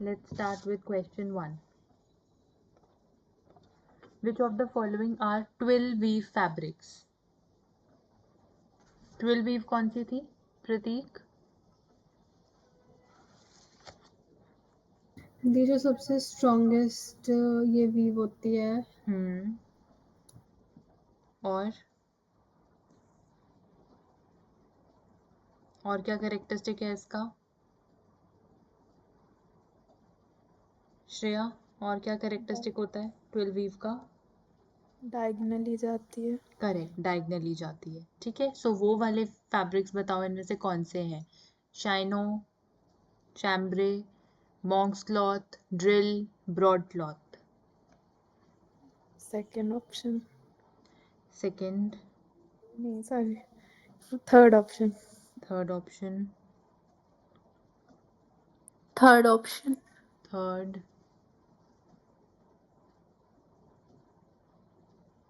Let's start with question 1. Which of the following are twill weave fabrics? Twill weave कौन सी थी प्रतीक? दी जो सबसे strongest ये वीव होती है। और क्या कैरेक्टरिस्टिक है इसका? श्रेया, और क्या कैरेक्टरिस्टिक होता है ट्विल वीव का? डायगोनली जाती है। करेक्ट, डायगोनली जाती है। ठीक है, सो वो वाले फैब्रिक्स बताओ इनमें से कौन से हैं? Chino, chambray, monk's cloth, drill, broadcloth. Second option. Second? नहीं sorry, third option. Third option? Third option. Third.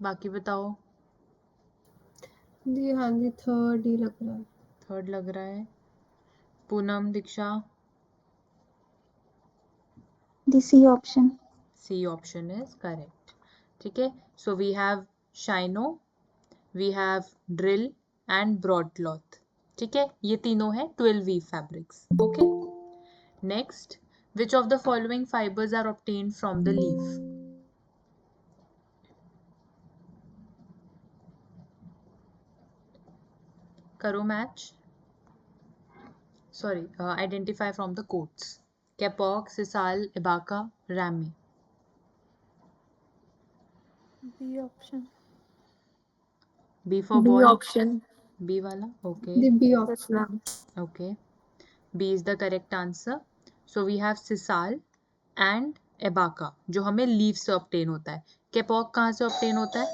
बाकी बताओ। जी हाँ जी, थर्ड ही लग रहा है। थर्ड लग रहा है। पूनम, दीक्षा? The C option. C option is correct. ठीक है, so we have shino, we have drill and broadcloth. ठीक है, ये तीनों है 12 weave fabrics. Okay. Next, which of the following fibers are obtained from the leaf? करो match. Sorry, identify from the quotes. Kapok, sisal, ibaka, rami. B option. B for B boy. Option. B वाला. Okay. The B yes option. Ma'am. Okay. B is the correct answer. So we have sisal and एबाका जो हमें leave से obtain होता है। केपॉक कहाँ से obtain होता है?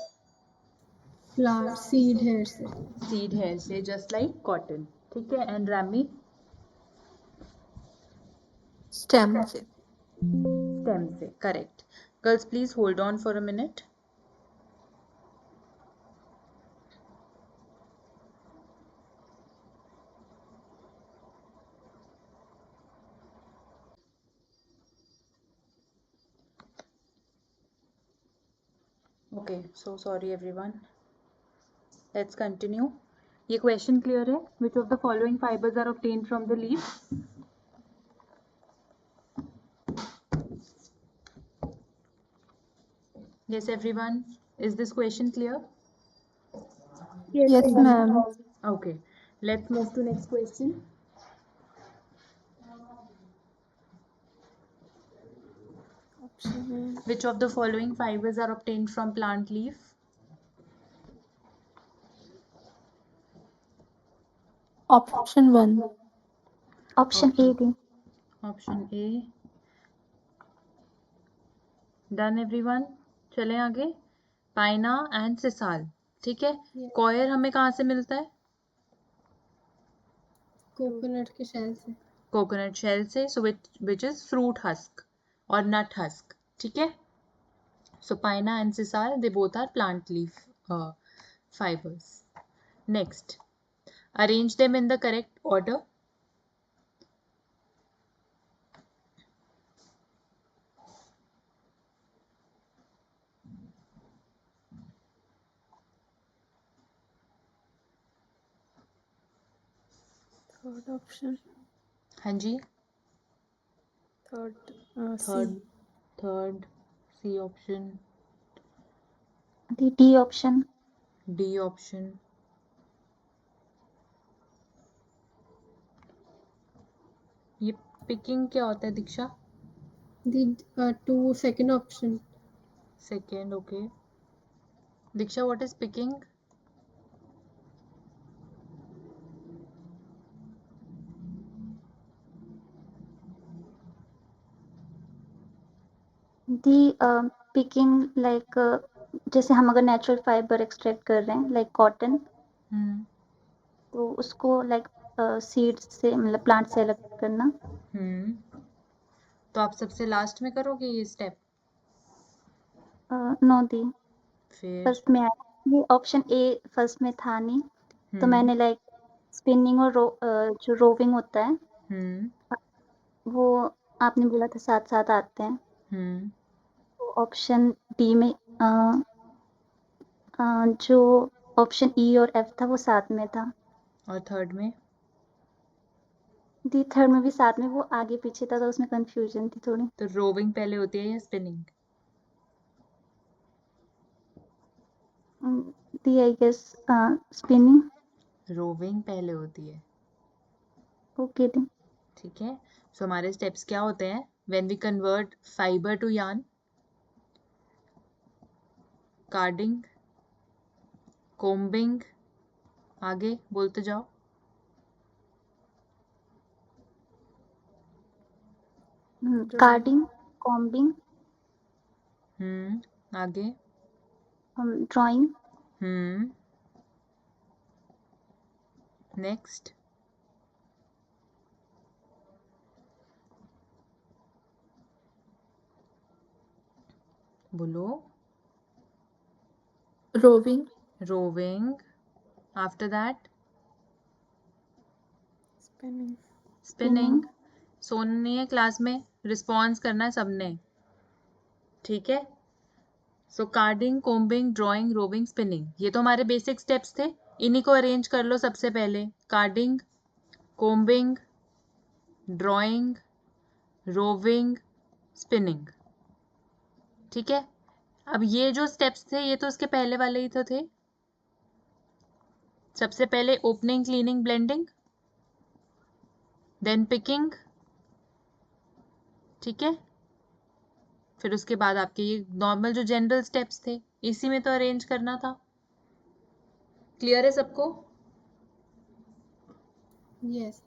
फ्लावर सीड हेयर से। सीड हेयर से, जस्ट लाइक कॉटन। ठीक है, एंड रामी? स्टेम से। स्टेम से, correct. Girls please hold on for a minute. Okay, so sorry everyone, let's continue. ये क्वेश्चन क्लियर है? Which of the following fibres are obtained from the leaf? Yes everyone, is this question clear? Yes ma'am. Okay, let's move to next question. Option है Which of the following fibers are obtained from plant leaf? Option 1। Option A. The Option A. Done everyone? चलें आगे। पाइना and सिसाल। ठीक है, coir हमें कहाँ से मिलता है? कोकोनट के शेल से। कोकोनट शेल से, so which is fruit husk और नट हस्क। ठीक है, so pina and sisal they both are plant leaf fibers. Next, arrange them in the correct order. Third option. हाँ जी, third third. Third C option, D option. D option. ये picking क्या होता है दीक्षा? दी two second option. Second, okay. Diksha, what is picking? The picking like जैसे हम अगर नेचुरल फाइबर एक्सट्रैक्ट कर रहे हैं लाइक कॉटन, तो उसको लाइक सीड से मतलब प्लांट से अलग करना। तो आप सबसे लास्ट में करोगे ये स्टेप? नो दी फिर फर्स्ट में आया, ये ऑप्शन ए फर्स्ट में था नहीं, तो मैंने लाइक स्पिनिंग और जो रोविंग होता है वो आपने बोला था साथ साथ आते हैं, हम्म तो ऑप्शन डी में जो ऑप्शन ई और एफ था वो साथ में था। और थर्ड में? डी थर्ड में भी साथ में, वो आगे पीछे था तो उसमें कंफ्यूजन थी थोड़ी। तो रोविंग पहले होती है या spinning? D I guess spinning. Roving पहले होती है। Okay D. ठीक है, सो हमारे स्टेप्स क्या होते हैं? When we convert fibre to yarn, carding, combing, आगे बोलते जाओ। कार्डिंग, कॉम्बिंग, आगे। Drawing, next. बोलो। Roving. Roving. After that Spinning. Spinning. सोना नहीं है क्लास में, रिस्पॉन्स करना है सबने, ठीक है? So carding, combing, drawing, roving, spinning, ये तो हमारे बेसिक स्टेप्स थे। इन्हीं को अरेंज कर लो सबसे पहले। Carding, combing, drawing, roving, spinning. ठीक है, अब ये जो स्टेप्स थे ये तो उसके पहले वाले ही तो थे। सबसे पहले opening, cleaning, blending, then picking, ठीक है? फिर उसके बाद आपके ये नॉर्मल जो जनरल स्टेप्स थे, इसी में तो अरेंज करना था। क्लियर है सबको? Yes.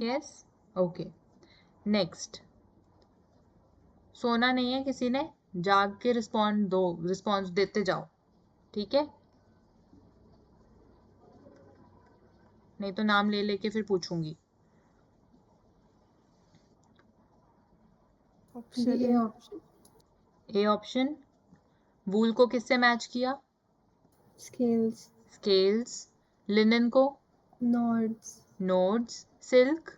Yes, okay. नेक्स्ट, सोना नहीं है किसी ने, जाग के रिस्पॉन्स देते जाओ, ठीक है? नहीं तो नाम ले लेके फिर पूछूंगी। The Option A A. option. A option. Wool को किससे मैच किया? Scales. स्केल्स। लिनन को? Nodes. नोड्स। सिल्क?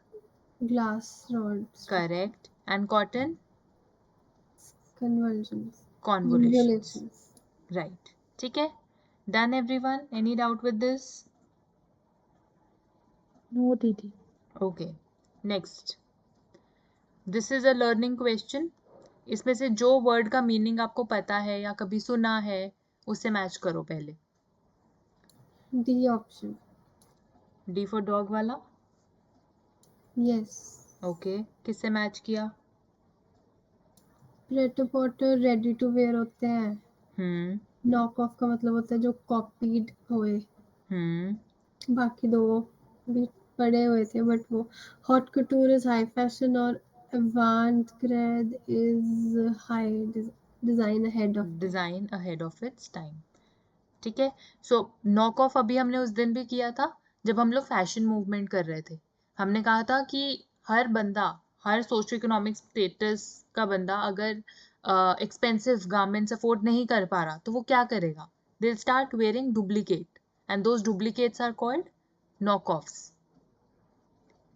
Glass rods. Correct. And cotton? Convulsions. Convolutions. Undulations. Right, ठीक है? Done everyone? Any doubt with this? No, Didi. Okay, next. This is a learning question. इसमें से जो वर्ड का meaning आपको पता है या कभी सुना है उससे मैच करो पहले। D option. D for dog वाला? Yes. ओके, किससे मैच किया? Pret Potter ready to wear होते हैं। हम्म नॉक ऑफ का मतलब होता है जो कॉपीड हुए। हम्म बाकी दो भी पड़े हुए थे बट वो hot Kattur is high fashion और avant-garde is high design ahead of time. Design ahead of its time, ठीक है? सो नॉक ऑफ अभी हमने उस दिन भी किया था जब हम लोग फैशन मूवमेंट कर रहे थे। हमने कहा था कि हर बंदा, हर सोशो इकोनॉमिक स्टेटस का बंदा अगर एक्सपेंसिव गारमेंट्स अफोर्ड नहीं कर पा रहा तो वो क्या करेगा? They start wearing duplicate and those duplicates are called knock offs,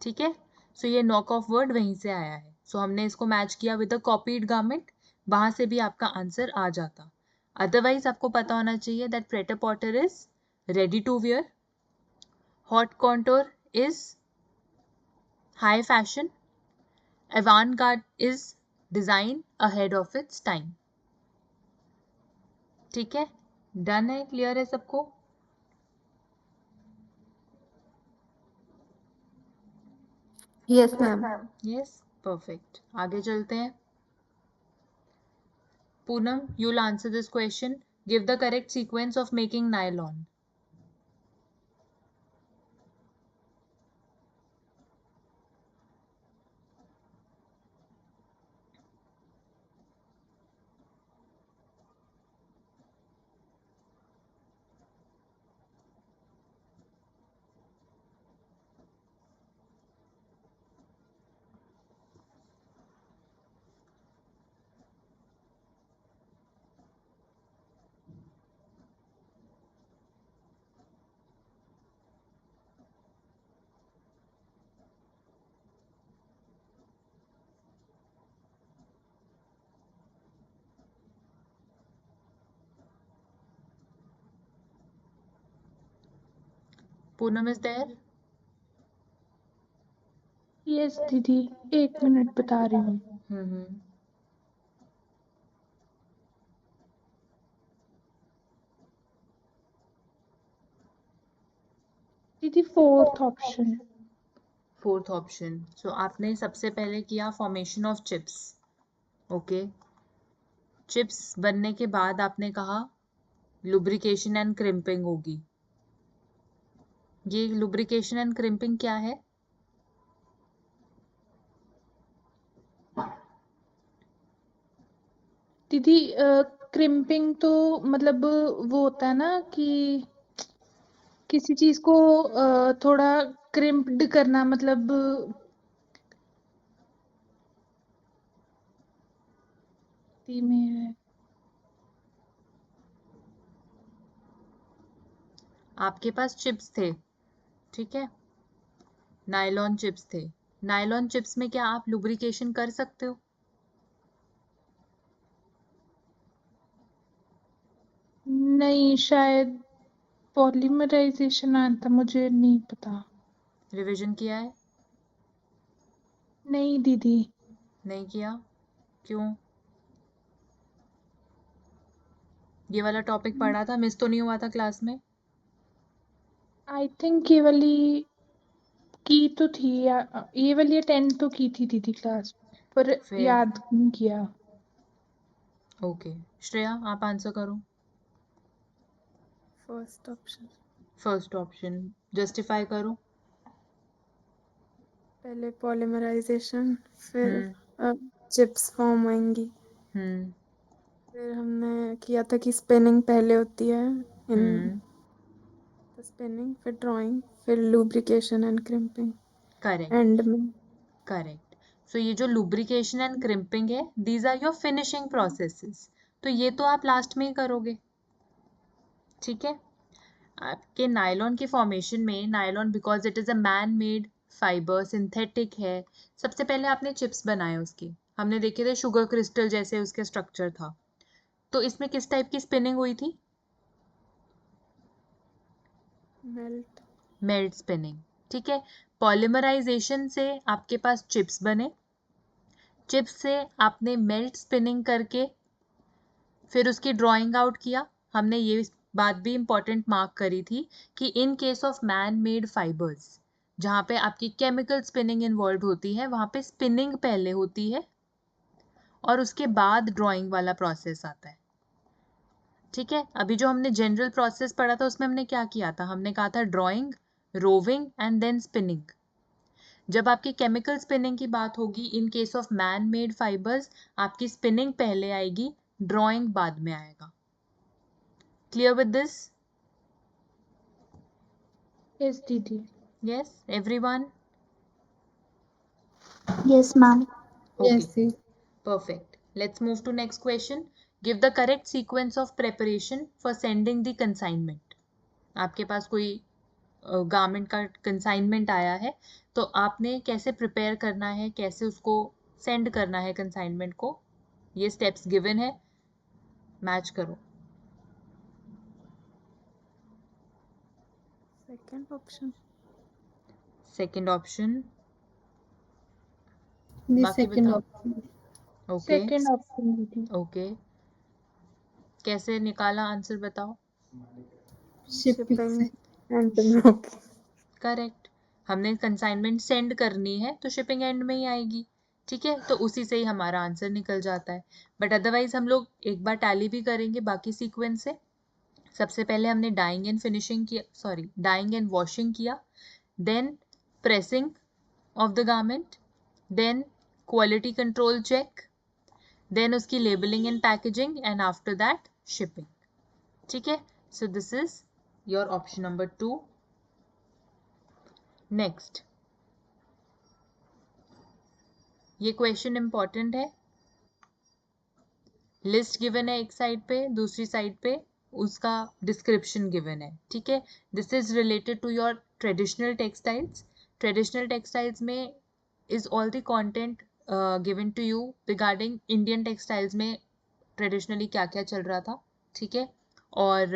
ठीक है? सो ये नॉक ऑफ वर्ड वहीं से आया है। सो हमने इसको मैच किया विद अ कॉपीड गारमेंट, वहां से भी आपका आंसर आ जाता। अदरवाइज आपको पता होना चाहिए that pret-a-porter is ready to wear, haute couture is high fashion, avant-garde is design ahead of its time, ठीक है? डन है? क्लियर है सबको? Yes, ma'am. Yes, perfect. आगे चलते हैं। Poonam, you'll answer this question. Give the correct sequence of making nylon. Poonam is there? Yes दीदी, 1 minute बता रही हूँ। हम्म। दीदी, 4th ऑप्शन। Fourth option. सो आपने सबसे पहले किया formation of chips. Okay, chips बनने के बाद आपने कहा लुब्रिकेशन एंड क्रिम्पिंग होगी। ये लुब्रिकेशन एंड क्रिम्पिंग क्या है? दीदी, क्रिम्पिंग तो मतलब वो होता है ना कि किसी चीज को थोड़ा क्रिम्प्ड करना, मतलब में है। आपके पास चिप्स थे, ठीक है, नायलॉन चिप्स थे। नायलॉन चिप्स में क्या आप लुब्रिकेशन कर सकते हो? नहीं, शायद पॉलीमराइजेशन आया था, मुझे नहीं पता। रिवीजन किया है? नहीं दीदी। नहीं किया? क्यों? ये वाला टॉपिक पढ़ा था, मिस तो नहीं हुआ था क्लास में? आई थिंक ये वाली की तो थी, ये वाली अटेंड तो की थी दीदी क्लास, पर फिर याद नहीं किया। ओके, श्रेया आप आंसर करो। First option. First option justify करो। पहले पॉलीमराइजेशन, फिर हम्म चिप्स फॉर्म होंगी। हम्म फिर हमने किया था कि स्पिनिंग पहले होती है, इन हम्म स्पिनिंग, फिर ड्राइंग, फिर lubrication and crimping correct end में। करेक्ट। सो ये जो लुब्रिकेशन एंड क्रिम्पिंग है, these are your finishing processes. तो ये तो आप लास्ट में ही करोगे, ठीक है। आपके नायलॉन की फॉर्मेशन में, nylon because it is a man made fibre, synthetic है। सबसे पहले आपने चिप्स बनाए उसके, हमने देखे थे शुगर क्रिस्टल जैसे उसके स्ट्रक्चर था। तो इसमें किस टाइप की स्पिनिंग हुई थी? मेल्ट। मेल्ट स्पिनिंग, ठीक है। पॉलीमराइजेशन से आपके पास चिप्स बने, चिप्स से आपने मेल्ट स्पिनिंग करके फिर उसकी ड्राइंग आउट किया। हमने ये बात भी इंपॉर्टेंट मार्क करी थी कि इन case of man made fibres, जहाँ पे आपकी केमिकल स्पिनिंग इन्वॉल्व होती है, वहाँ पे स्पिनिंग पहले होती है और उसके बाद ड्राइंग वाला प्रोसेस आता है, ठीक है। अभी जो हमने जनरल प्रोसेस पढ़ा था उसमें हमने क्या किया था? हमने कहा था drawing, roving and then spinning. जब आपकी केमिकल स्पिनिंग की बात होगी in case of man made fibres, आपकी स्पिनिंग पहले आएगी, ड्राइंग बाद में आएगा। Clear with this? यस दीदी। Yes, everyone? Yes, ma'am. Okay, yes जी। perfect. Let's move to next question. Give the correct sequence of preparation for sending the consignment. आपके पास कोई गारमेंट का कंसाइनमेंट आया है, तो आपने कैसे प्रिपेयर करना है, कैसे उसको सेंड करना है कंसाइनमेंट को, ये स्टेप्स गिवन है, मैच करो। Second option. Second option, the बाकी सेकंड बताओ। ऑप्शन। ओके सेकंड ऑप्शन दीदी। ओके, कैसे निकाला आंसर बताओ। Shipping and dropping. करेक्ट, हमने कंसाइनमेंट सेंड करनी है तो शिपिंग एंड में ही आएगी, ठीक है, तो उसी से ही हमारा आंसर निकल जाता है। बट अदरवाइज हम लोग एक बार टैली भी करेंगे बाकी सीक्वेंस से। सबसे पहले हमने डाइंग एंड फिनिशिंग किया, सॉरी डाइंग एंड वॉशिंग किया, then pressing of the garment, then quality control check, then उसकी labelling and packaging and after that shipping, ठीक है। So this is your option number 2। Next, ये question important है। List given है एक side पे, दूसरी साइड पे उसका डिस्क्रिप्शन गिवन है, ठीक है। This is related to your traditional textiles. Traditional textiles में is all the content given to you regarding Indian textiles में ट्रेडिशनली क्या क्या चल रहा था, ठीक है। और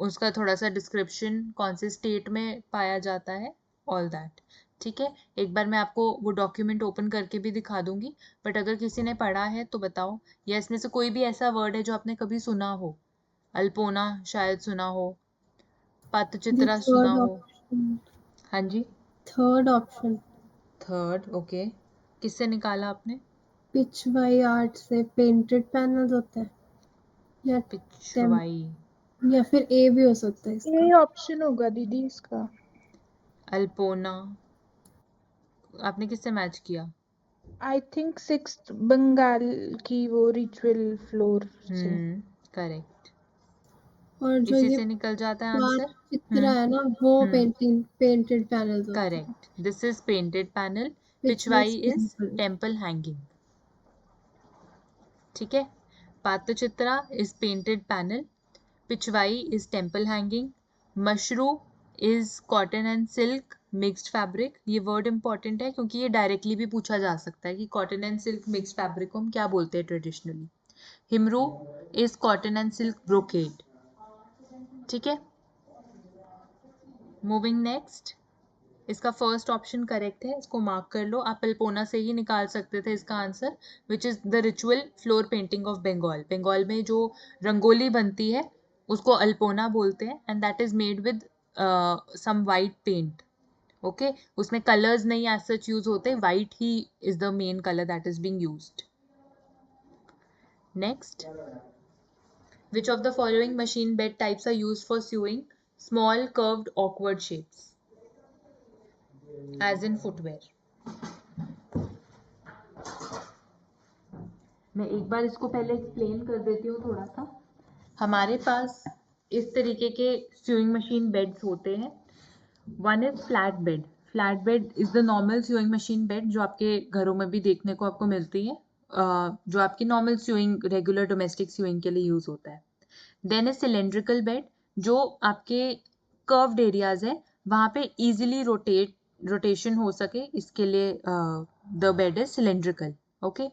उसका थोड़ा सा डिस्क्रिप्शन, कौन से स्टेट में पाया जाता है, ऑल दैट। ठीक है, एक बार मैं आपको वो डॉक्यूमेंट ओपन करके भी दिखा दूंगी, बट अगर किसी ने पढ़ा है तो बताओ, या इसमें से कोई भी ऐसा वर्ड है जो आपने कभी सुना हो। अल्पोना शायद सुना हो, The पतचित्रा सुना third हो। option. हाँ जी, Third option. Third, okay. किससे निकाला आपने? पिछवाई आर्ट से पेंटेड पैनल्स होते हैं, या पिछवाई, या फिर ए भी हो सकता है इसका। ये ऑप्शन होगा दीदी इसका। अल्पोना, आपने किससे मैच किया? आई थिंक 6th बंगाल की वो रिचुअल फ्लोर से। करेक्ट, और जो इसी ये से निकल जाता है पांच आंसर। चित्र है ना, वो हम्म पेंटेड पैनल्स होते हैं। Correct, this is painted panel, pichhwai pichhwai is temple. Temple hanging. ठीक है, Pattachitra is painted panel, pichhwai is temple hanging, mashru is cotton and silk mixed fabric. ये वर्ड इंपॉर्टेंट है क्योंकि ये डायरेक्टली भी पूछा जा सकता है कि cotton and silk mixed fabric को हम क्या बोलते हैं traditionally. Himroo is cotton and silk brocade. ठीक है, मूविंग नेक्स्ट। इसका फर्स्ट ऑप्शन करेक्ट है, इसको मार्क कर लो। आप अल्पोना से ही निकाल सकते थे इसका answer, which is the ritual floor painting of Bengal. Bengal में जो रंगोली बनती है उसको अल्पोना बोलते हैं, and that is made with some white paint. Okay, उसमें कलर्स नहीं एज सच यूज होते, वाइट ही is the main colour that is being used. Next, which of the following machine bed types are used for sewing small curved awkward shapes as in footwear? मैं एक बार इसको पहले explain कर देती हूँ थोड़ा सा। हमारे पास इस तरीके के स्यूइंग मशीन बेड्स होते हैं। One is flat bed. Flat bed is the normal sewing machine bed जो आपके घरों में भी देखने को आपको मिलती है, जो आपकी normal sewing, regular domestic sewing के लिए यूज होता है। देन इज सिलेंड्रिकल बेड, जो आपके कर्व्ड एरियाज है वहां पे इजीली रोटेशन हो सके, इसके लिए the bed is cylindrical. Okay,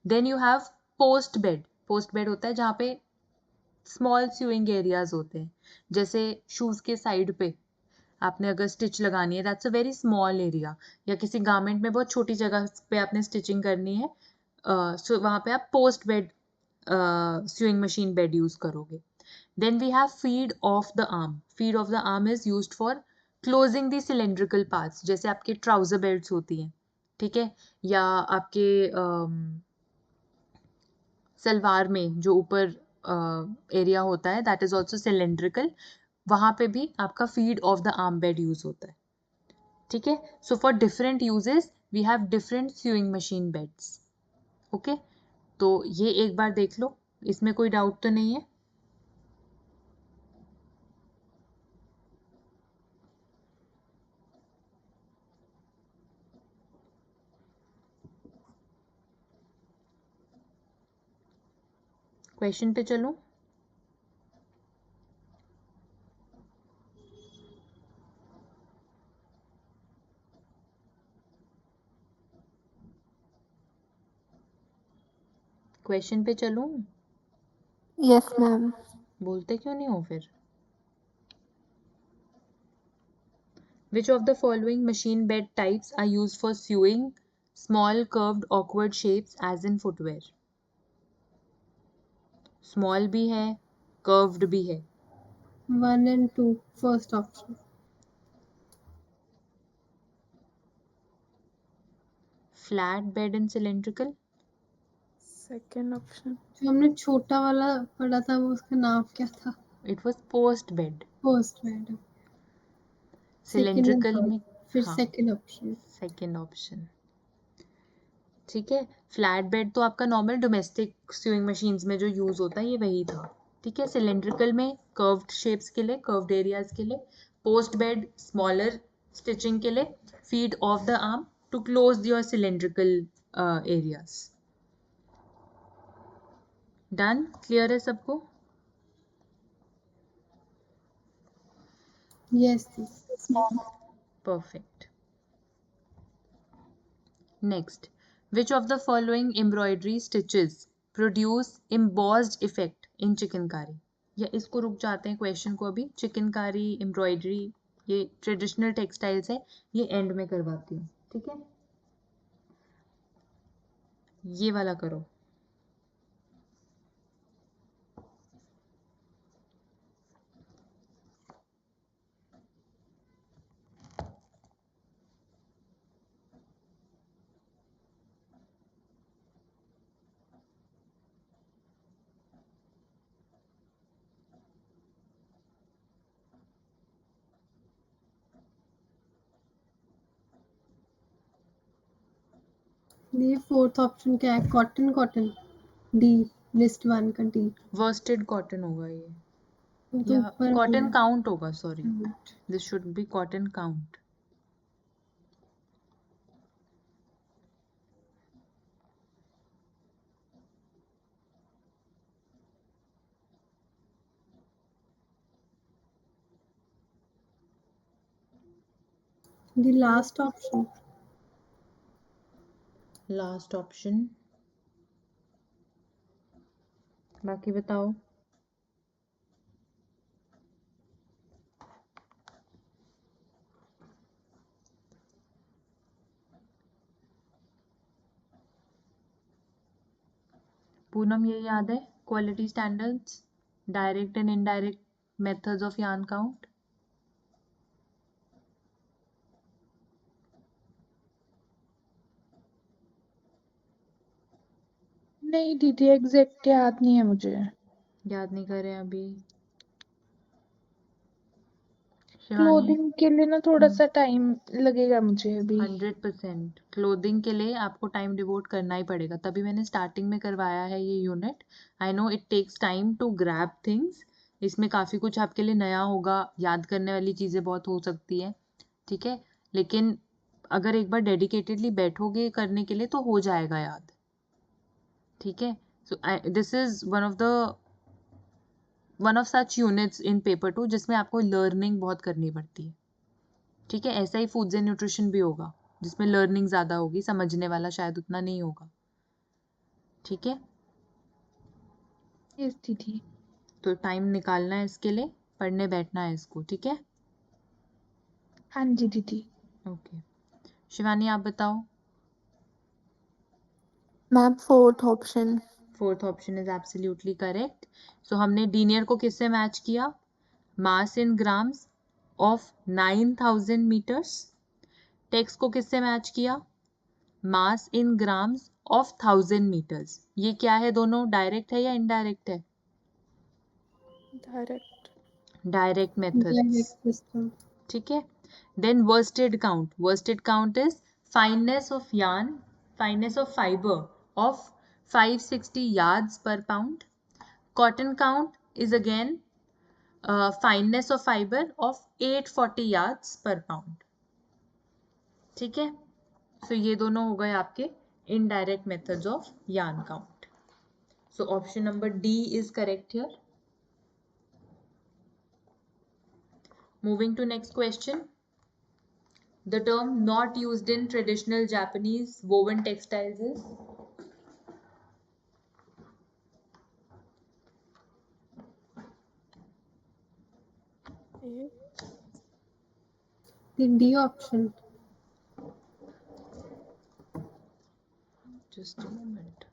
then you have post bed. Post bed होता है जहाँ पे स्मॉल स्यूइंग एरियाज होते हैं, जैसे शूज के साइड पे आपने अगर स्टिच लगानी है, that's a very small area, या किसी गारमेंट में बहुत छोटी जगह पे आपने स्टिचिंग करनी है, सो वहां पे आप post bed sewing machine bed use करोगे। Then we have feed of the arm. Feed of the arm is used for closing the cylindrical parts, जैसे आपके ट्राउजर बेल्ट्स होती हैं, ठीक है, या आपके सलवार में जो ऊपर एरिया होता है दैट इज ऑल्सो सिलेंड्रिकल, वहां पे भी आपका feed of the arm bed use होता है। ठीक है, so for different uses we have different sewing machine beds. Okay, तो ये एक बार देख लो, इसमें कोई डाउट तो नहीं है? क्वेश्चन पे चलूं? क्वेश्चन पे चलूं? Yes ma'am. बोलते क्यों नहीं हो फिर? Which of the following machine bed types are used for sewing small curved awkward shapes as in footwear? Small भी है, कर्व्ड भी है। 1 and 2, first option. Flat bed and cylindrical. Second option. जो हमने छोटा वाला पढ़ा था वो उसका नाम क्या था? It was post bed. Post madam. Second and cylindrical third, में, फिर हाँ, सेकंड ऑप्शन। Second option. ठीक है, फ्लैट बेड तो आपका नॉर्मल डोमेस्टिक स्यूइंग मशीन्स में जो यूज होता है ये वही था। ठीक है, सिलेंड्रिकल में कर्व्ड शेप्स के लिए, कर्व्ड एरियाज के लिए। पोस्ट बेड स्मॉलर स्टिचिंग के लिए। Feed of the arm to close your cylindrical areas. Done? Clear है सबको? Yes. Perfect. Next, which of the following embroidery stitches produce embossed effect in chikankari? या इसको रुक जाते हैं क्वेश्चन को अभी, चिकनकारी, एम्ब्रॉयडरी, ये ट्रेडिशनल टेक्सटाइल्स है, ये एंड में करवाती हूँ, ठीक है। ये वाला करो। ये फोर्थ ऑप्शन क्या है? कॉटन, कॉटन डी, लिस्ट 1 का डी। वर्स्टेड कॉटन होगा ये, तो या ऊपर कॉटन काउंट होगा, sorry, Right. This should be cotton count. The last option. Last option, बाकी बताओ। पूनम ये याद है, quality standards, direct and indirect methods of yarn count. नहीं दीदी, एग्जैक्ट याद नहीं है मुझे। याद नहीं कर रहे हैं अभी। शिवानी, क्लोथिंग के लिए ना थोड़ा सा टाइम लगेगा मुझे अभी। 100% क्लोथिंग के लिए आपको टाइम डिवोट करना ही पड़ेगा, तभी मैंने स्टार्टिंग में करवाया है ये unit. I know it takes time to grab things, इसमें काफ़ी कुछ आपके लिए नया होगा, याद करने वाली चीज़ें बहुत हो सकती है, ठीक है, लेकिन अगर एक बार डेडिकेटेडली बैठोगे करने के लिए तो हो जाएगा याद, ठीक है। So this is one of such units in paper 2 जिसमें आपको लर्निंग बहुत करनी पड़ती है, ठीक है। ऐसा ही फूड्स एंड न्यूट्रिशन भी होगा जिसमें लर्निंग ज़्यादा होगी, समझने वाला शायद उतना नहीं होगा, ठीक है। यस दीदी। तो टाइम निकालना है इसके लिए, पढ़ने बैठना है इसको, ठीक है। हाँ जी दीदी। ओके, शिवानी आप बताओ। Ma'am fourth option. Fourth option is absolutely correct. So हमने डीनियर को किससे मैच किया? Mass in grams of 9000 metres. Tex को किससे मैच किया? Mass in grams of 1000 metres. ये क्या है दोनों, डायरेक्ट है या इनडायरेक्ट है? Direct. Direct methods, Direct system. ठीक है। Then worsted count, worsted count is fineness of yarn, fineness of fiber of 560 yards per pound. Cotton count is again fineness of fiber of 840 yards per pound, ठीक है। सो ये दोनों हो गए आपके indirect methods of yarn count. So option number D is correct here. Moving to next question. The term not used in traditional Japanese woven textiles is? The D option. Just a moment.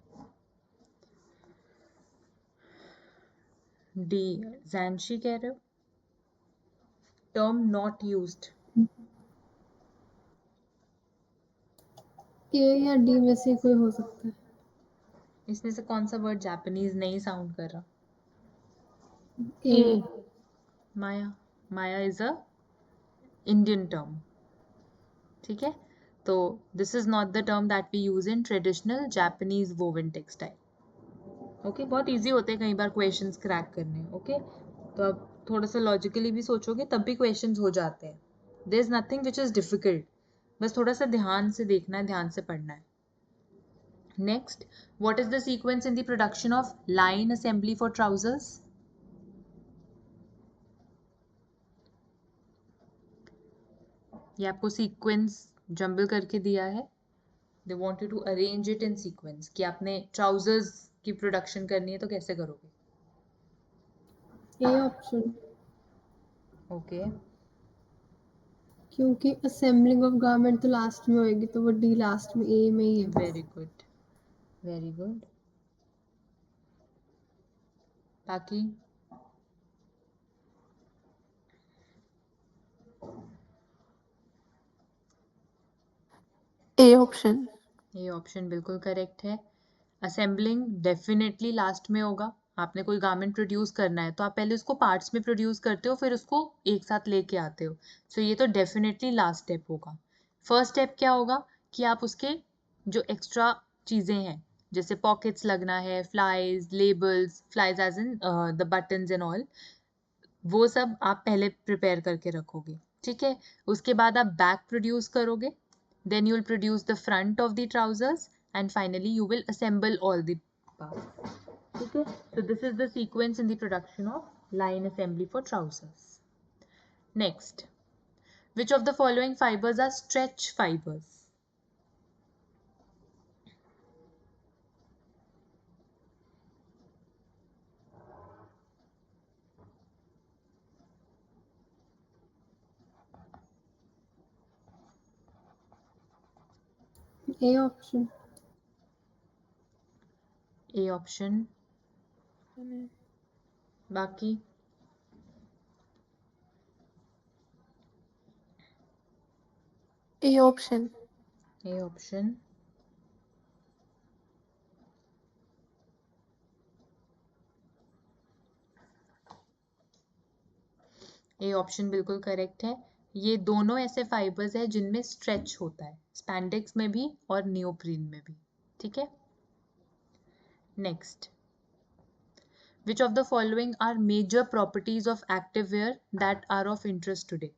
D. Zanshi कह रहे हो? Term not used. A या D में से कोई हो सकता है। इसमें से कौन सा वर्ड जापानीज नहीं साउंड कर रहा? A. Maya, maya is a Indian term, ठीक है। तो this is not the term that we use in traditional Japanese woven textile, okay. बहुत इजी होते हैं कई बार क्वेश्चंस क्रैक करने, ओके। तो अब थोड़ा सा लॉजिकली भी सोचोगे तब भी क्वेश्चंस हो जाते हैं। There is nothing which is difficult, बस थोड़ा सा ध्यान से देखना है, ध्यान से पढ़ना है। Next, what is the sequence in the production of line assembly for trousers? ये आपको सीक्वेंस जंबल करके दिया है, they want you to arrange it in sequence कि आपने ट्राउजर्स की प्रोडक्शन करनी है तो कैसे करोगे? ए ऑप्शन, ओके, क्योंकि असेंबलिंग ऑफ गारमेंट तो लास्ट में होएगी, तो वो डी लास्ट में, ए में ही है। Very good, very good. बाकी A option. ये ऑप्शन बिल्कुल करेक्ट है। असेंबलिंग डेफिनेटली लास्ट में होगा। आपने कोई गारमेंट प्रोड्यूस करना है तो आप पहले उसको पार्ट्स में प्रोड्यूस करते हो, फिर उसको एक साथ लेके आते हो। सो ये तो डेफिनेटली लास्ट स्टेप होगा। फर्स्ट स्टेप क्या होगा कि आप उसके जो एक्स्ट्रा चीज़ें हैं, जैसे पॉकेट्स लगना है, flies, labels, flies as in the buttons and all, वो सब आप पहले प्रिपेयर करके रखोगे। ठीक है, उसके बाद आप बैक प्रोड्यूस करोगे, then you will produce the front of the trousers, and finally you will assemble all the parts. Okay, so this is the sequence in the production of line assembly for trousers. Next, which of the following fibers are stretch fibers? A option, A option. बाकी A option. A option. A option बिल्कुल correct है। ये दोनों ऐसे fibres है जिनमें stretch होता है, स्पैंडेक्स में भी और नियोप्रीन में भी। ठीक है, next, which of the following are major properties of activewear that are of interest today?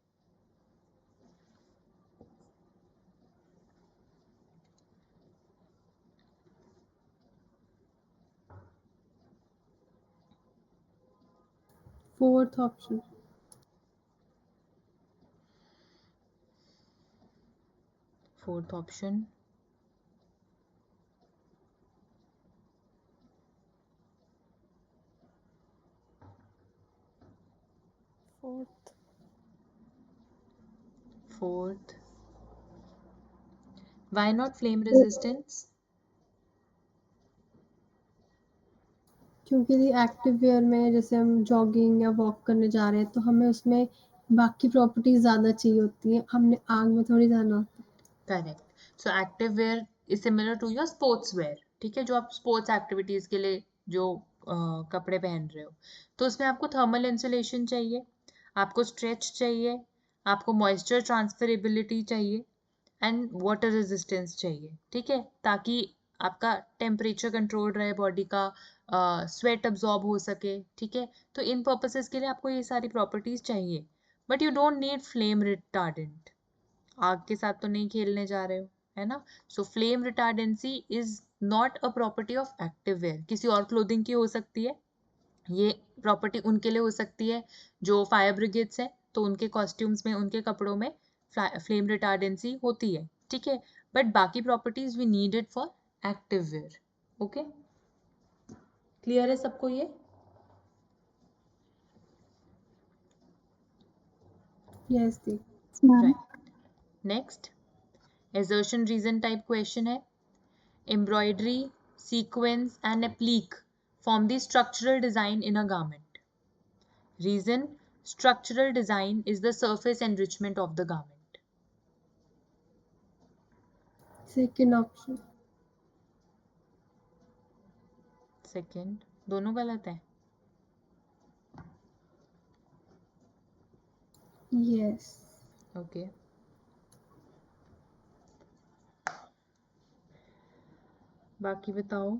Fourth option, Fourth option. Fourth. Fourth. Why not flame resistance? क्योंकि एक्टिव वेयर में जैसे हम जॉगिंग या वॉक करने जा रहे हैं तो हमें उसमें बाकी प्रॉपर्टीज ज़्यादा चाहिए होती हैं, हमने आग में थोड़ी जाना होता है। Correct. So active wear is similar to your sports wear. ठीक है, जो आप स्पोर्ट्स एक्टिविटीज के लिए जो कपड़े पहन रहे हो, तो उसमें आपको थर्मल इंसुलेशन चाहिए, आपको स्ट्रेच चाहिए, आपको मॉइस्चर ट्रांसफरेबिलिटी चाहिए, एंड वाटर रेजिस्टेंस चाहिए। ठीक है, ताकि आपका टेम्परेचर कंट्रोल रहे, बॉडी का स्वेट अब्जॉर्ब हो सके। ठीक है, तो इन पर्पसेस के लिए आपको ये सारी प्रॉपर्टीज चाहिए, but you don't need flame retardant. आग के साथ तो नहीं खेलने जा रहे हो, है ना। So flame retardancy is not a property of active wear. किसी और क्लोथिंग की हो सकती है, ये प्रॉपर्टी उनके लिए हो सकती है जो फायर ब्रिगेड्स है, तो उनके कॉस्ट्यूम्स में, उनके कपड़ों में फ्लेम रिटार्डेंसी होती है। ठीक है, बट बाकी properties we need it for active wear. Okay, clear है सबको ये? यस दी। Ma'am right, next, assertion reason type question है। Embroidery, sequence and applique form the structural design in a garment. Reason, structural design is the surface enrichment of the garment. Second option, Second, दोनों गलत है। Yes. Okay, बाकी बताओ।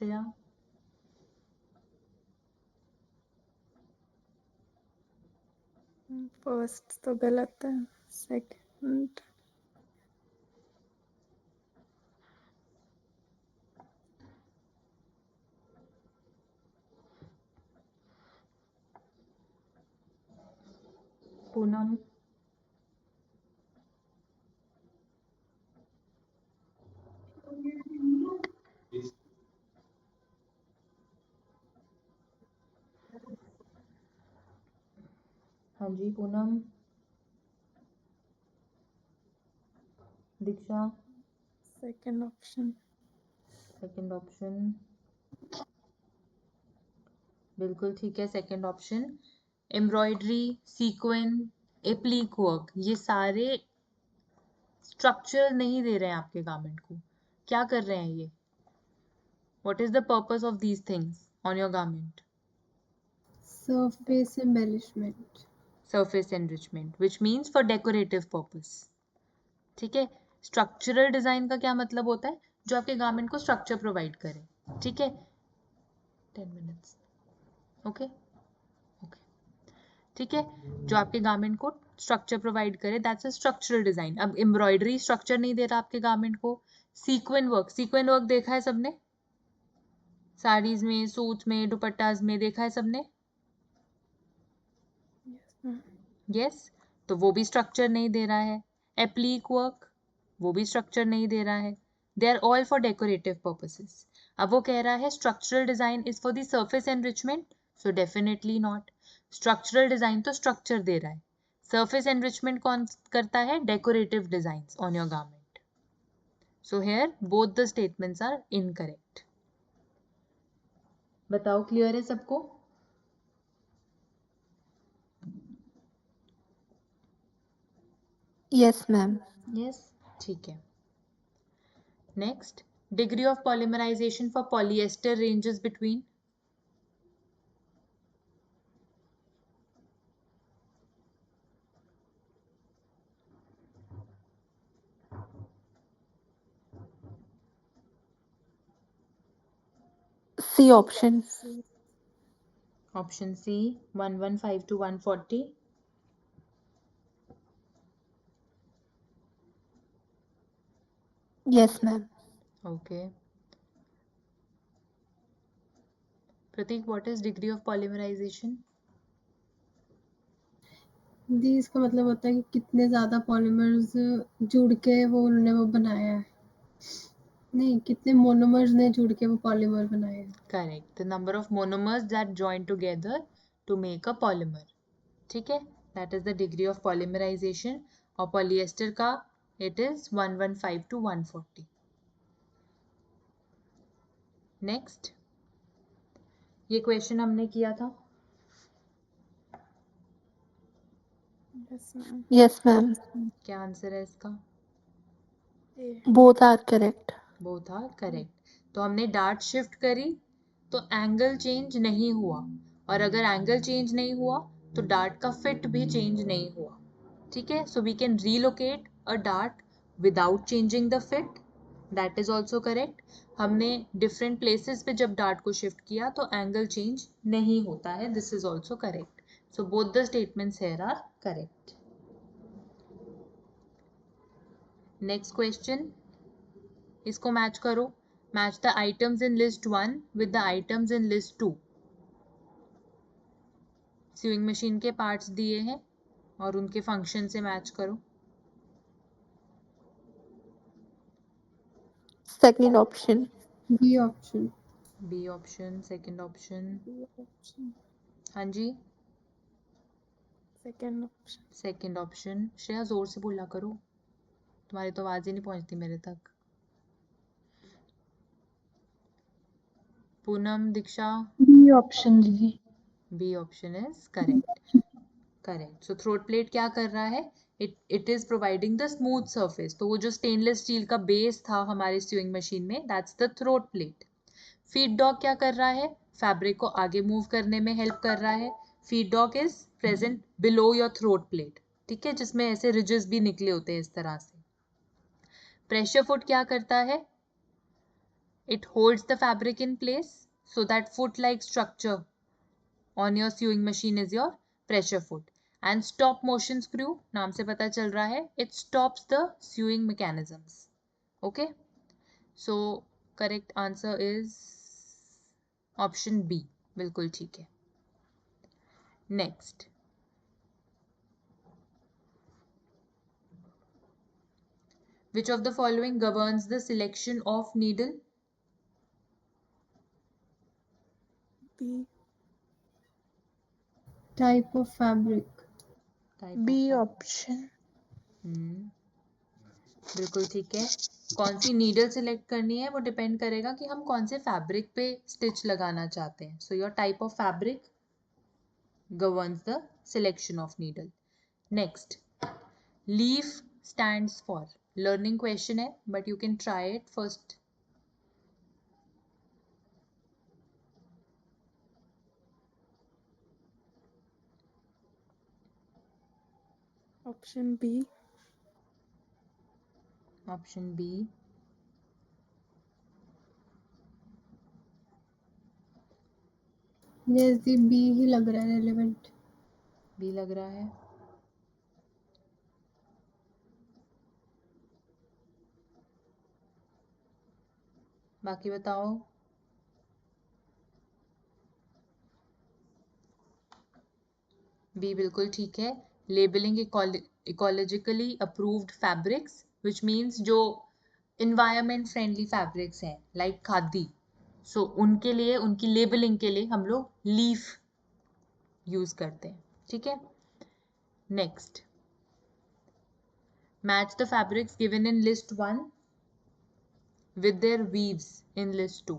Shreya, first तो गलत है, second Poonam, हाँ जी पूनम, दीक्षा, सेकंड ऑप्शन। सेकंड ऑप्शन बिल्कुल ठीक है। Second option, embroidery, sequence, एप्लीक work, ये सारे स्ट्रक्चर नहीं दे रहे हैं आपके गारमेंट को। क्या कर रहे हैं ये? What is the purpose of these things on your garment? surface embellishment. Surface enrichment, which means for decorative purpose. ठीक है। स्ट्रक्चरल डिजाइन का क्या मतलब होता है? जो आपके गारमेंट को स्ट्रक्चर प्रोवाइड करे। ठीक है, 10 मिनट्स। ओके ओके, ठीक है, जो आपके गारमेंट को स्ट्रक्चर प्रोवाइड करे, दैट्स अ स्ट्रक्चरल डिजाइन। अब एम्ब्रॉयडरी स्ट्रक्चर नहीं दे रहा आपके गारमेंट को। सीक्वेंस वर्क, सीक्वेंस वर्क देखा है सबने? साड़ीज में, सूट्स में, दुपट्टास में देखा है सबने? यस, तो वो भी स्ट्रक्चर नहीं दे रहा है। एप्लीक वर्क, वो भी स्ट्रक्चर नहीं दे रहा है। They are all for decorative purposes. अब वो कह रहा है structural design is for the surface enrichment, so definitely not. Structural design तो स्ट्रक्चर दे रहा है। सरफेस एनरिचमेंट कौन करता है? Decorative designs on your garment. So here both the statements are incorrect. बताओ, क्लियर है सबको? Yes ma'am. यस, ठीक है। Next, degree of polymerisation for polyester ranges between. C option. Option C 115 to 140. Yes ma'am. Okay. Pratik, what is degree of polymerization? दी इसका मतलब होता है कि कितने ज्यादा पॉलीमर्स जुड़ के वो उन्होंने वो बनाया है, नहीं कितने मोनोमर्स ने जुड़ के वो पॉलीमर बनाया है। Correct. The number of monomers that join together to make a polymer. ठीक है, that is the degree of polymerization. और polyester का it is 115 to 140. Next, ये क्वेश्चन हमने किया था। Yes ma'am. Yes ma'am. क्या आंसर है इसका? Both are correct. Both are correct. तो हमने डार्ट शिफ्ट करी तो एंगल चेंज नहीं हुआ, और अगर एंगल चेंज नहीं हुआ तो डार्ट का फिट भी चेंज नहीं हुआ। ठीक है, so we can relocate a dart without changing the fit, that is also correct. हमने डिफरेंट प्लेसेस पे जब डार्ट को शिफ्ट किया तो एंगल चेंज नहीं होता है, this is also correct. So both the statements here are correct. Next question, इसको मैच करो। Match the items in list 1 with the items in list 2। Sewing machine के पार्ट्स दिए हैं और उनके फंक्शन से मैच करो। Second option. B option. B option, second option. हाँ जी, second option. Second option. Shreya, जोर से बोला करो, तुम्हारी तो आवाज ही नहीं पहुंचती मेरे तक। पूनम, दीक्षा। बी ऑप्शन दीदी। B option is correct. Correct. So throat plate क्या कर रहा है? It is providing the smooth surface. तो वो जो स्टेनलेस स्टील का बेस था हमारे स्यूइंग मशीन में, that's the throat plate. Feed dog क्या कर रहा है? फैब्रिक को आगे मूव करने में हेल्प कर रहा है। Feed dog is present below your throat plate, ठीक है, जिसमें ऐसे रिजेस भी निकले होते हैं इस तरह से। प्रेशर फुट क्या करता है? It holds the fabric in place, so that foot like structure on your sewing machine is your pressure foot, and stop motion screw नाम से पता चल रहा है it stops the sewing mechanisms. Okay, so correct answer is option B. बिल्कुल ठीक है. Next, which of the following governs the selection of needle? B. Type of fabric. Type B of fabric. Option. बिल्कुल ठीक है. कौन सी needle select करनी है वो डिपेंड करेगा कि हम कौन से फैब्रिक पे स्टिच लगाना चाहते हैं. So your type of fabric governs the selection of needle. Next, leaf stands for. Learning question है, but you can try it first. Option B. Option B. Yes, the B ही लग रहा है relevant. B लग रहा है. बाकी बताओ. B बिल्कुल ठीक है. Labelling ecologically approved fabrics, which means जो इन्वायरमेंट फ्रेंडली फैब्रिक्स हैं लाइक खादी, सो उनके लिए, उनकी लेबलिंग के लिए हम लोग लीफ यूज करते हैं. ठीक है. Next, match the fabrics given in list 1 with their weaves in list 2.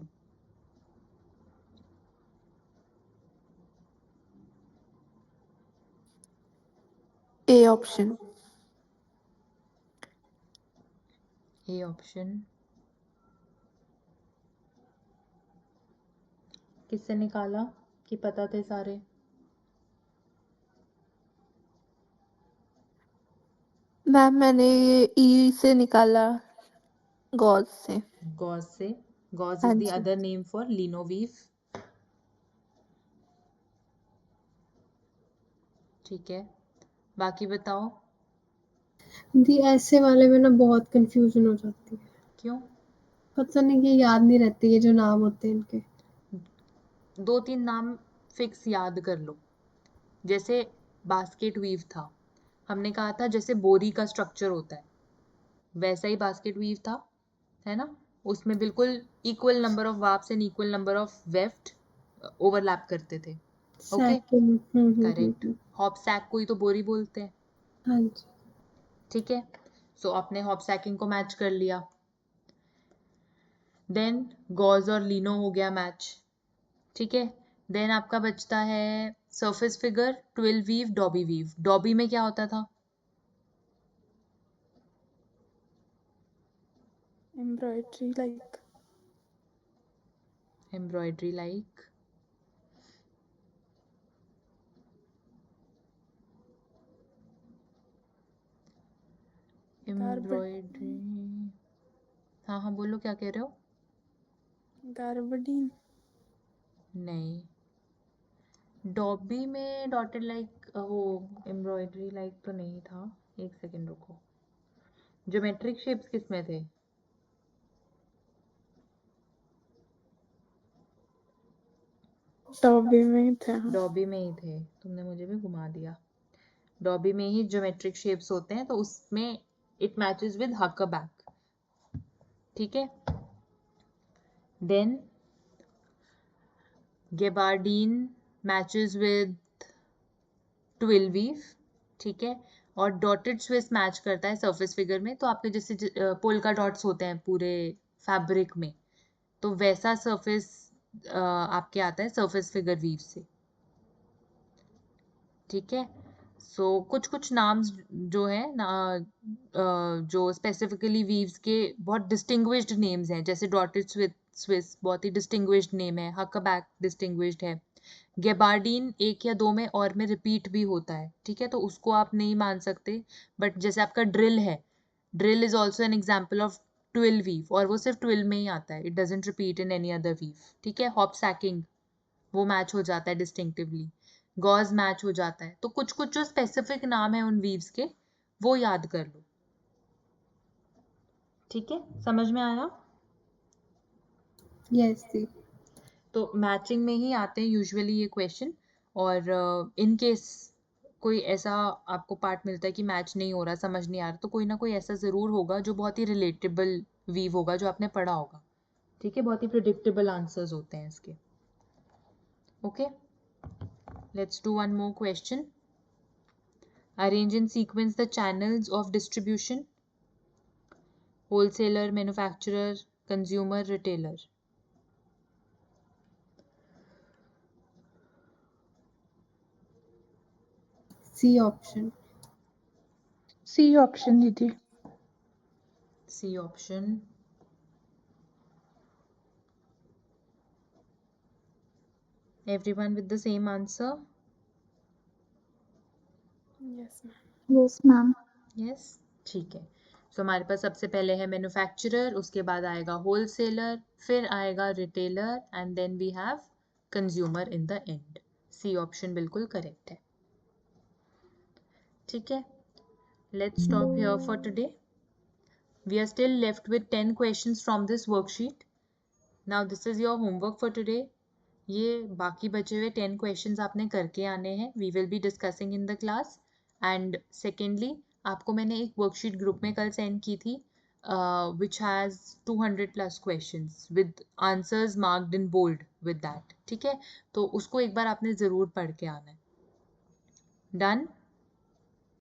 A option. A option. किससे निकाला कि पता थे सारे? मैम मैंने ये ई से निकाला, गॉज से. गॉज से. गॉज हाँ इज द जी. Other name for leno weave. ठीक है. बाकी बताओ. The ऐसे वाले में ना बहुत confusion हो जाती है. क्यों? पता नहीं कि याद नहीं रहती है जो नाम होते हैं इनके. 2-3 नाम फिक्स याद कर लो. जैसे बास्केट वीव था, हमने कहा था जैसे बोरी का स्ट्रक्चर होता है वैसा ही बास्केट वीव था, है ना. उसमें बिल्कुल equal number of warps and equal number of weft overlap करते थे. Okay, Second. Correct. Hopsack को ही तो बोरी बोलते हैं. हाँ जी. ठीक है. सो आपने हॉप सैकिंग को मैच कर लिया. देन गॉज और लिनो हो गया मैच. ठीक है. देन आपका बचता है surface figure, twill weave, dobby weave. Dobby में क्या होता था? Embroidery like. Embroidery like. Embroidery. हाँ हाँ बोलो, क्या कह रहे हो? Garbadine. नहीं. डॉबी में डॉटेड लाइक वो एम्ब्रॉयडरी लाइक तो नहीं था. एक सेकेंड रुको. ज्योमेट्रिक शेप्स किस में थे? डॉबी में ही थे. हाँ. डॉबी में ही थे. तुमने मुझे भी घुमा दिया. डॉबी में ही ज्योमेट्रिक शेप्स होते हैं, तो उसमें इट मैचेस विद हकरबैक. ठीक है. Then gabardine matches with twill weave. ठीक है. और डॉटेड स्विस मैच करता है सरफेस फिगर में. तो आपके जैसे पोल्का डॉट्स होते हैं पूरे फैब्रिक में, तो वैसा सरफेस आपके आता है सरफेस फिगर वीव से. ठीक है. सो कुछ कुछ नाम्स जो है ना, जो स्पेसिफिकली वीव्स के बहुत डिस्टिंग्विश्ड नेम्स हैं, जैसे डॉटेड स्विस बहुत ही डिस्टिंग्विश्ड नेम है. हकरबैक डिस्टिंग्विश्ड है. गेबार्डीन 1 या 2 में और में रिपीट भी होता है. ठीक है, तो उसको आप नहीं मान सकते. बट जैसे आपका ड्रिल है, drill is also an example of twill weave, और वो सिर्फ ट्विल में ही आता है. It doesn't repeat in any other weave. ठीक है. हॉप सैकिंग वो मैच हो जाता है डिस्टिंक्टिवली. गॉज मैच हो जाता है। तो कुछ कुछ जो स्पेसिफिक नाम है उन वीव्स के वो याद कर लो। ठीक है, समझ में आया? यस दी। तो मैचिंग में ही आते हैं यूजुअली ये क्वेश्चन, और इन केस कोई ऐसा आपको पार्ट मिलता है कि मैच नहीं हो रहा, समझ नहीं आ रहा, तो कोई ना कोई ऐसा ज़रूर होगा जो बहुत ही रिलेटेबल वीव होगा जो आपने पढ़ा होगा। ठीक है, बहुत ही प्रिडिक्टेबल आंसर्स होते हैं इसके। Okay, let's do one more question. Arrange in sequence the channels of distribution, wholesaler, manufacturer, consumer, retailer. C option. C option दीजिए। C option. Everyone with the same answer? Yes ma'am. Yes ma'am. Yes, ठीक है। So हमारे पास सबसे पहले है manufacturer, उसके बाद आएगा होलसेलर, फिर आएगा retailer, and then we have consumer in the end. C option बिल्कुल करेक्ट है। ठीक है, let's stop here for today. We are still left with 10 questions from this worksheet. Now this is your homework for today. ये बाकी बचे हुए 10 questions आपने करके आने हैं. We will be discussing in the class. And secondly, आपको मैंने एक worksheet group में कल send की थी, which has 200 plus questions with answers marked in bold with that. ठीक है, तो उसको एक बार आपने ज़रूर पढ़ के आना है. Done?